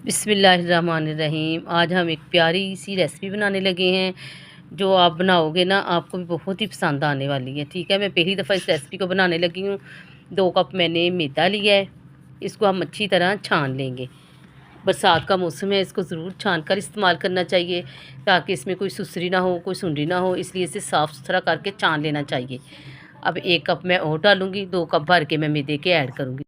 बिस्मिल्लाहिर्रहमानिर्रहीम। आज हम एक प्यारी सी रेसिपी बनाने लगे हैं जो आप बनाओगे ना आपको भी बहुत ही पसंद आने वाली है। ठीक है, मैं पहली दफ़ा इस रेसिपी को बनाने लगी हूँ। 2 कप मैंने मैदा लिया है, इसको हम अच्छी तरह छान लेंगे। बरसात का मौसम है, इसको ज़रूर छान कर इस्तेमाल करना चाहिए ताकि इसमें कोई सुसरी ना हो, कोई सुंडी ना हो, इसलिए इसे साफ़ सुथरा करके छान लेना चाहिए। अब 1 कप मैं और डालूँगी, 2 कप भर के मैं मैदे के ऐड करूँगी।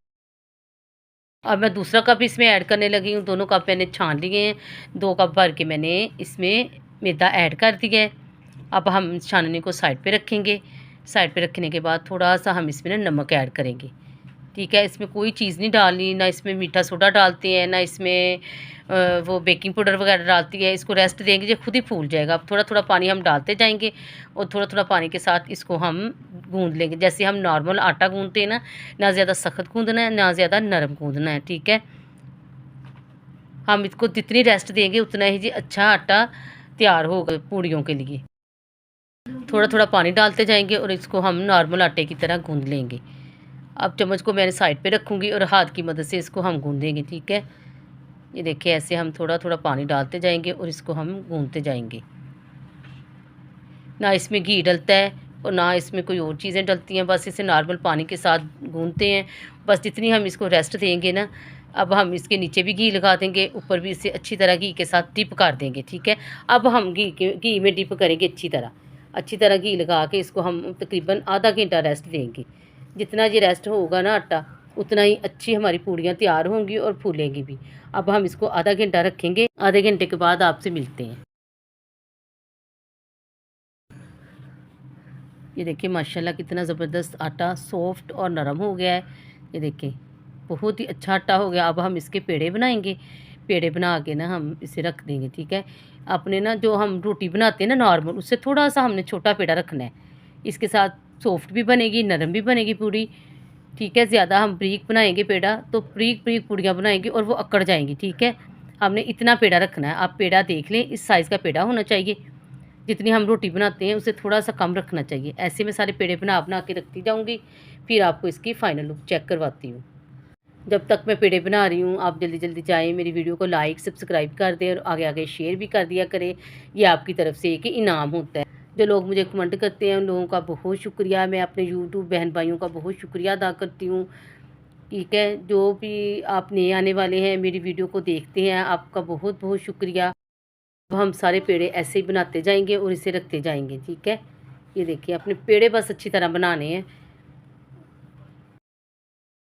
अब मैं दूसरा कप इसमें ऐड करने लगी हूँ। दोनों कप मैंने छान लिए हैं। 2 कप भर के मैंने इसमें मैदा ऐड कर दिया है। अब हम इस छाननी को साइड पे रखेंगे। साइड पे रखने के बाद थोड़ा-सा हम इसमें ना नमक ऐड करेंगे। ठीक है, इसमें कोई चीज़ नहीं डालनी, ना इसमें मीठा सोडा डालते हैं, ना इसमें वो बेकिंग पाउडर वगैरह डालती है। इसको रेस्ट देंगे, ये खुद ही फूल जाएगा। अब थोड़ा-थोड़ा पानी हम डालते जाएँगे और थोड़ा-थोड़ा पानी के साथ इसको हम गूँध लेंगे। जैसे हम नॉर्मल आटा गूँधते हैं ना ज़्यादा सख्त गूँधना है, ना ज़्यादा नरम गूँधना है। ठीक है, हम इसको जितनी रेस्ट देंगे उतना ही जी अच्छा आटा तैयार होगा पूड़ियों के लिए। थोड़ा-थोड़ा पानी डालते जाएँगे और इसको हम नॉर्मल आटे की तरह गूँध लेंगे। अब चम्मच को मैंने साइड पे रखूँगी और हाथ की मदद से इसको हम गूँधेंगे। ठीक है, ये देखिए ऐसे हम थोड़ा-थोड़ा पानी डालते जाएँगे और इसको हम गूँधते जाएँगे। ना इसमें घी डलता है और ना इसमें कोई और चीज़ें डलती हैं, बस इसे नॉर्मल पानी के साथ गूँधते हैं। बस जितनी हम इसको रेस्ट देंगे ना, अब हम इसके नीचे भी घी लगा देंगे, ऊपर भी इसे अच्छी तरह घी के साथ डिप कर देंगे। ठीक है, अब हम घी में डिप करेंगे अच्छी तरह घी लगा के इसको हम तकरीबन आधा घंटा रेस्ट देंगे। जितना ये रेस्ट होगा ना आटा, उतना ही अच्छी हमारी पूड़ियाँ तैयार होंगी और फूलेंगी भी। अब हम इसको आधा घंटा रखेंगे, आधे घंटे के बाद आपसे मिलते हैं। ये देखिए माशाल्लाह कितना ज़बरदस्त आटा सॉफ्ट और नरम हो गया है। ये देखिए बहुत ही अच्छा आटा हो गया। अब हम इसके पेड़े बनाएंगे। पेड़े बना के ना हम इसे रख देंगे। ठीक है, अपने ना जो हम रोटी बनाते हैं ना नॉर्मल, उससे थोड़ा सा हमने छोटा पेड़ा रखना है। इसके साथ सॉफ्ट भी बनेगी, नरम भी बनेगी पूड़ी। ठीक है, ज़्यादा हम बारीक बनाएंगे पेड़ा तो बारीक बारीक पूड़ियाँ बनाएंगे और वो अकड़ जाएंगी। ठीक है, हमने इतना पेड़ा रखना है। आप पेड़ा देख लें, इस साइज़ का पेड़ा होना चाहिए। जितनी हम रोटी बनाते हैं उससे थोड़ा-सा कम रखना चाहिए। ऐसे मैं सारे पेड़े बना-बना के रखती जाऊँगी, फिर आपको इसकी फ़ाइनल लुक चेक करवाती हूँ। जब तक मैं पेड़े बना रही हूँ, आप जल्दी-जल्दी जाएँ, मेरी वीडियो को लाइक, सब्सक्राइब कर दें और आगे-आगे शेयर भी कर दिया करें। ये आपकी तरफ से एक इनाम होता है। जो लोग मुझे कमेंट करते हैं, उन लोगों का बहुत शुक्रिया। मैं अपने यूट्यूब बहन-भाइयों का बहुत शुक्रिया अदा करती हूँ। ठीक है, जो भी आप नए आने वाले हैं, मेरी वीडियो को देखते हैं, आपका बहुत-बहुत शुक्रिया। अब हम सारे पेड़े ऐसे ही बनाते जाएंगे और इसे रखते जाएंगे। ठीक है, ये देखिए अपने पेड़े बस अच्छी तरह बनाने हैं।